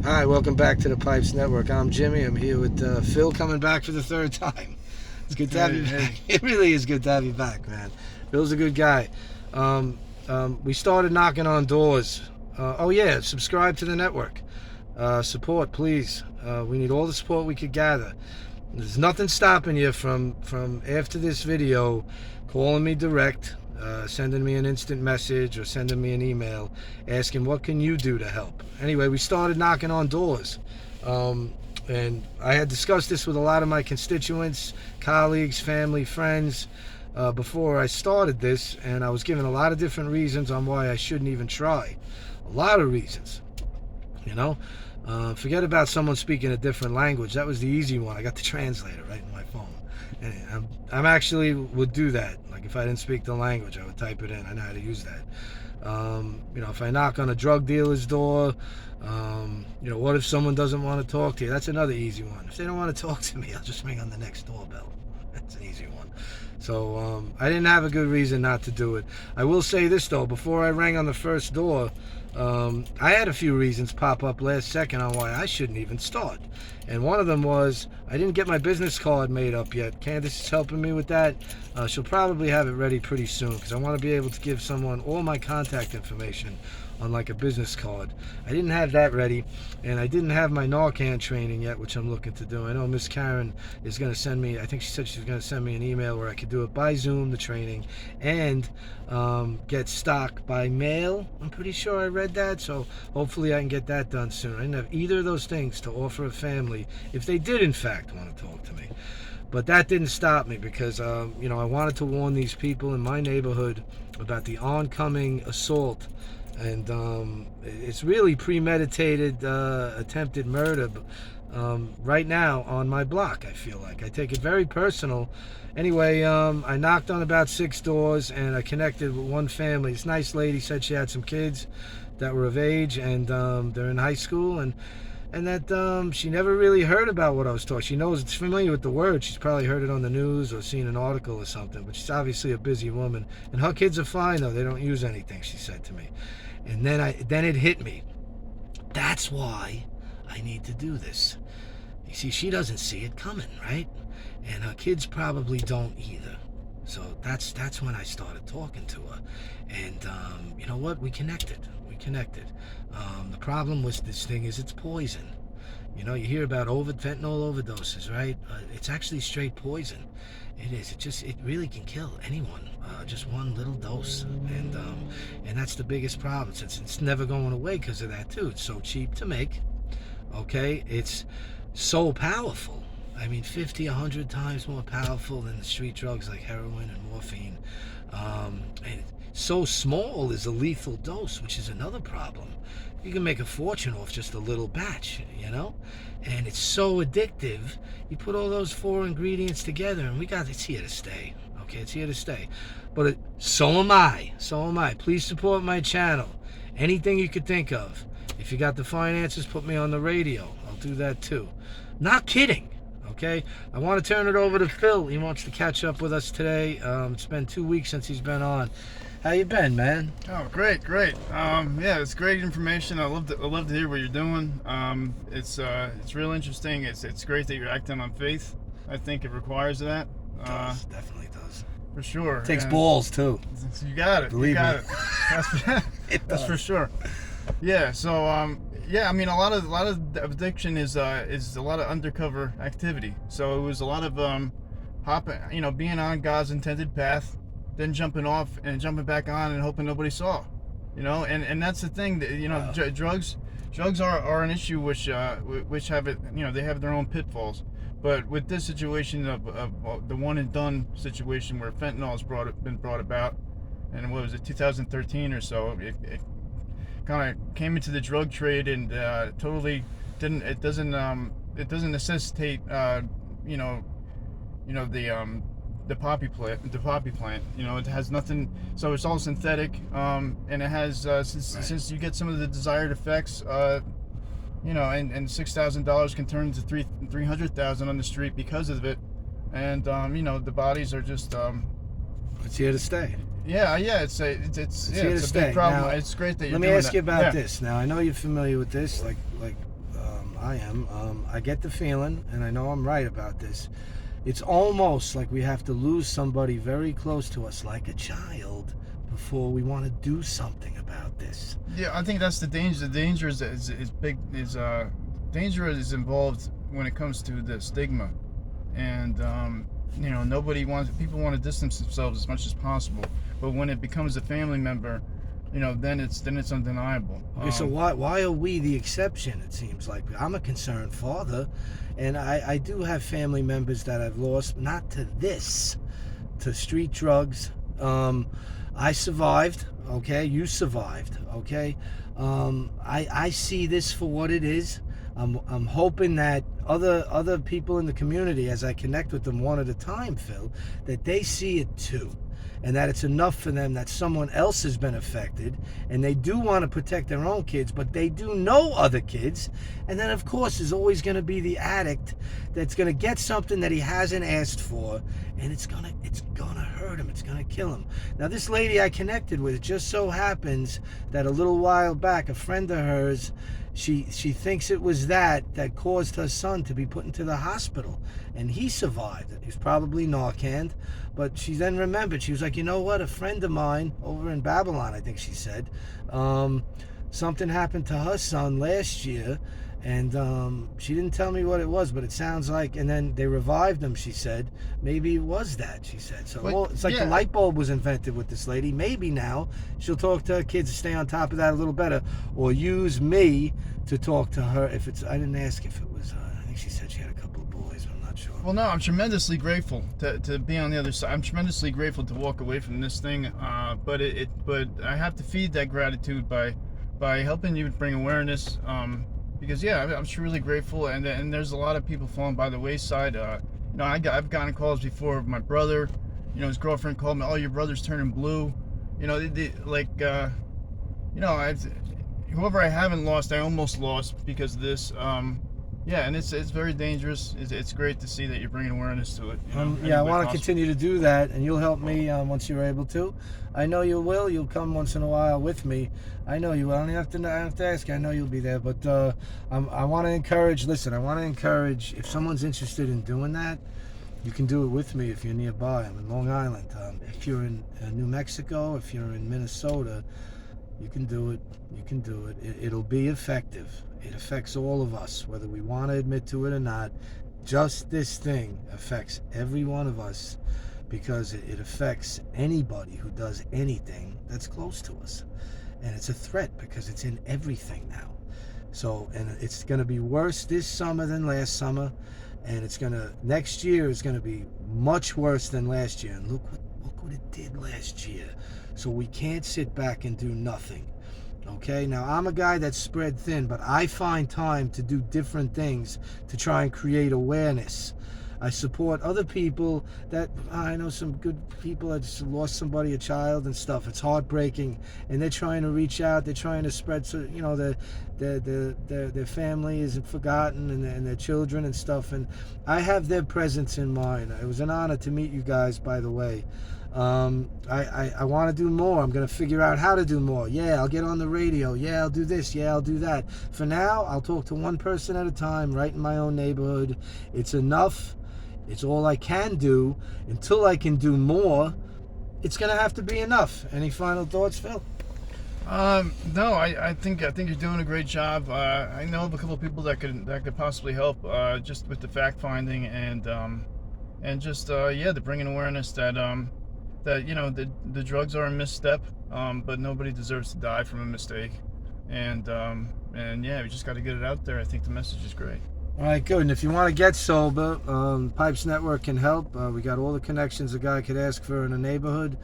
Hi, welcome back to the Pipes Network. I'm Jimmy. I'm here with Phil, coming back for the third time. It's good to have you back. It really is good to have you back, man. Phil's a good guy. We started knocking on doors. Oh yeah, subscribe to the network. Support, please. We need all the support we could gather. There's nothing stopping you from after this video calling me direct, sending me an instant message or sending me an email asking what can you do to help. Anyway, we started knocking on doors, and I had discussed this with a lot of my constituents, colleagues, family, friends before I started this, and I was given a lot of different reasons on why I shouldn't even try. A lot of reasons, you know. Forget about someone speaking a different language. That was the easy one. I got the translator right in my phone. And I'm actually would do that. Like if I didn't speak the language, I would type it in. I know how to use that. If I knock on a drug dealer's door, what if someone doesn't want to talk to you? That's another easy one. If they don't want to talk to me, I'll just ring on the next doorbell. That's an easy one. So I didn't have a good reason not to do it. I will say this though, before I rang on the first door, I had a few reasons pop up last second on why I shouldn't even start. And one of them was I didn't get my business card made up yet. Candace is helping me with that. She'll probably have it ready pretty soon because I want to be able to give someone all my contact information on like a business card. I didn't have that ready, and I didn't have my Narcan training yet, which I'm looking to do. I know Miss Karen is going to send me, I think she said she's going to send me an email where I could do it by Zoom, the training, and get stock by mail. I'm pretty sure I read that, so hopefully I can get that done soon. I didn't have either of those things to offer a family if they did in fact want to talk to me. But that didn't stop me because, I wanted to warn these people in my neighborhood about the oncoming assault. And it's really premeditated attempted murder right now on my block. I feel like I take it very personal. Anyway, I knocked on about 6 doors and I connected with one family. This nice lady said she had some kids that were of age and they're in high school, and that she never really heard about what I was talking. She knows it's familiar with the word. She's probably heard it on the news or seen an article or something, but she's obviously a busy woman. And her kids are fine though. They don't use anything, she said to me. And then it hit me. That's why I need to do this. You see, she doesn't see it coming, right? And her kids probably don't either. So that's when I started talking to her. And you know what? We connected. The problem with this thing is it's poison. You know, you hear about fentanyl overdoses, right? It's actually straight poison. It is. It really can kill anyone. Just one little dose, and that's the biggest problem. Since it's never going away because of that too. It's so cheap to make. Okay, it's so powerful. I mean, 50, 100 times more powerful than the street drugs like heroin and morphine. And so small is a lethal dose, which is another problem. You can make a fortune off just a little batch, and it's so addictive. You put all those 4 ingredients together, and it's here to stay. Okay, it's here to stay. But so am I. Please support my channel. Anything you could think of. If you got the finances, put me on the radio. I'll do that too. Not kidding. Okay, I want to turn it over to Phil. He wants to catch up with us today. It's been 2 weeks since he's been on. How you been, man? Oh, great. Yeah, it's great information. I love to hear what you're doing. It's real interesting. It's great that you're acting on faith. I think it requires that. It does, definitely does. For sure. It takes balls too. You got it. Believe me. That's for sure. Yeah. So yeah, I mean, a lot of addiction is a lot of undercover activity. So it was a lot of hopping, being on God's intended path, then jumping off and jumping back on and hoping nobody saw, and that's the thing that drugs are an issue which have it, they have their own pitfalls. But with this situation of the one and done situation where fentanyl has been brought about, and what was it, 2013 or so, it kind of came into the drug trade and totally doesn't necessitate the poppy plant. It has nothing, so it's all synthetic, and it has since you get some of the desired effects, and $6,000 can turn to $300,000 on the street because of it, and the bodies are just it's here to stay. Yeah, it's a big problem. Now, it's great that you're doing that. Let me ask you about this. Now, I know you're familiar with this, like I am. I get the feeling, and I know I'm right about this. It's almost like we have to lose somebody very close to us, like a child, before we want to do something about this. Yeah, I think that's the danger. The danger is big. Danger is involved when it comes to the stigma, and people want to distance themselves as much as possible. But when it becomes a family member, then it's undeniable. Okay, so why are we the exception? It seems like I'm a concerned father, and I do have family members that I've lost, not to this, to street drugs. I survived. Okay, you survived. Okay, I see this for what it is. I'm hoping that other people in the community, as I connect with them one at a time, Phil, that they see it too, and that it's enough for them that someone else has been affected, and they do want to protect their own kids, but they do know other kids. And then of course there's always going to be the addict that's going to get something that he hasn't asked for, and it's gonna hurt him, it's gonna kill him. Now this lady I connected with, it just so happens that a little while back, a friend of hers, she thinks it was that caused her son to be put into the hospital, and he survived. He was probably Narcan, but she then remembered. She was like, you know what? A friend of mine over in Babylon, I think she said, something happened to her son last year, and she didn't tell me what it was, but it sounds like, and then they revived him, she said. Maybe it was that, she said. So well, it's like the light bulb was invented with this lady. Maybe now she'll talk to her kids to stay on top of that a little better, or use me to talk to her if it's, I didn't ask if it was, I think she said she had a couple of boys, but I'm not sure. Well, no, I'm tremendously grateful to be on the other side. I'm tremendously grateful to walk away from this thing, but I have to feed that gratitude by helping you bring awareness, because I'm truly grateful, and there's a lot of people falling by the wayside. I've gotten calls before of my brother. His girlfriend called me, oh, your brother's turning blue. Whoever I haven't lost, I almost lost because of this. And it's very dangerous. It's great to see that you're bringing awareness to it. I want to continue to do that, and you'll help me once you're able to. I know you will. You'll come once in a while with me. I know you will. I don't have to ask you. I know you'll be there. But I want to encourage. Listen, I want to encourage. If someone's interested in doing that, you can do it with me if you're nearby. I'm in Long Island. If you're in New Mexico, if you're in Minnesota, you can do it. You can do it. It'll be effective. It affects all of us, whether we want to admit to it or not. Just this thing affects every one of us, because it affects anybody who does anything that's close to us. And it's a threat because it's in everything now. So, and it's going to be worse this summer than last summer. And next year is going to be much worse than last year. And look what it did last year. So we can't sit back and do nothing. Okay, now I'm a guy that's spread thin, but I find time to do different things to try and create awareness. I support other people that, I know some good people that just lost somebody, a child and stuff. It's heartbreaking, and they're trying to reach out. They're trying to spread, so their family isn't forgotten, and their children and stuff. And I have their presence in mind. It was an honor to meet you guys, by the way. I want to do more. I'm going to figure out how to do more. Yeah, I'll get on the radio. Yeah, I'll do this. Yeah, I'll do that. For now, I'll talk to one person at a time right in my own neighborhood. It's enough. It's all I can do. Until I can do more, it's going to have to be enough. Any final thoughts, Phil? No, I think you're doing a great job. I know of a couple of people that could possibly help, just with the fact finding and just the bringing awareness that the drugs are a misstep, but nobody deserves to die from a mistake, and we just got to get it out there. I think the message is great. All right, good. And if you want to get sober, Pipes Network can help. We got all the connections a guy could ask for in a neighborhood.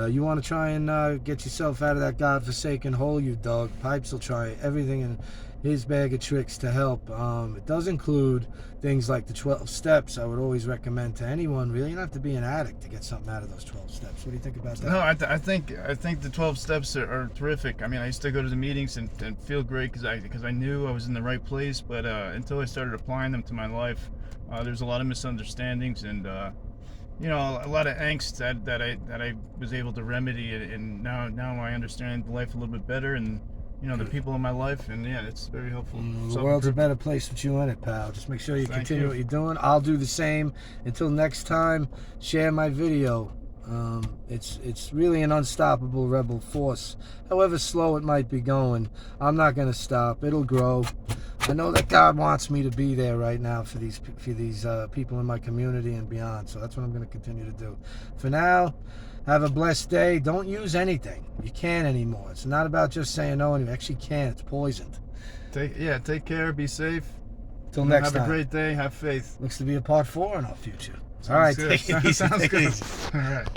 You want to try and get yourself out of that godforsaken hole you dug, Pipes will try everything in his bag of tricks to help. It does include things like the 12 steps. I would always recommend to anyone, really. You don't have to be an addict to get something out of those 12 steps. What do you think about that? No, I think the 12 steps are terrific. I mean, I used to go to the meetings and feel great because I knew I was in the right place, but until I started applying them to my life, there's a lot of misunderstandings and a lot of angst that I was able to remedy, and now I understand life a little bit better, and the people in my life, and yeah, it's very helpful. The world's a better place with you in it, pal. Just make sure you continue what you're doing. I'll do the same. Until next time, share my video. It's really an unstoppable rebel force. However slow it might be going, I'm not going to stop. It'll grow. I know that God wants me to be there right now for these people in my community and beyond. So that's what I'm going to continue to do. For now, have a blessed day. Don't use anything. You can't anymore. It's not about just saying no. You actually can't. It's poisoned. Take care. Be safe. Till next time. Have a great day. Have faith. Looks to be a part 4 in our future. All right. Sounds good. All right.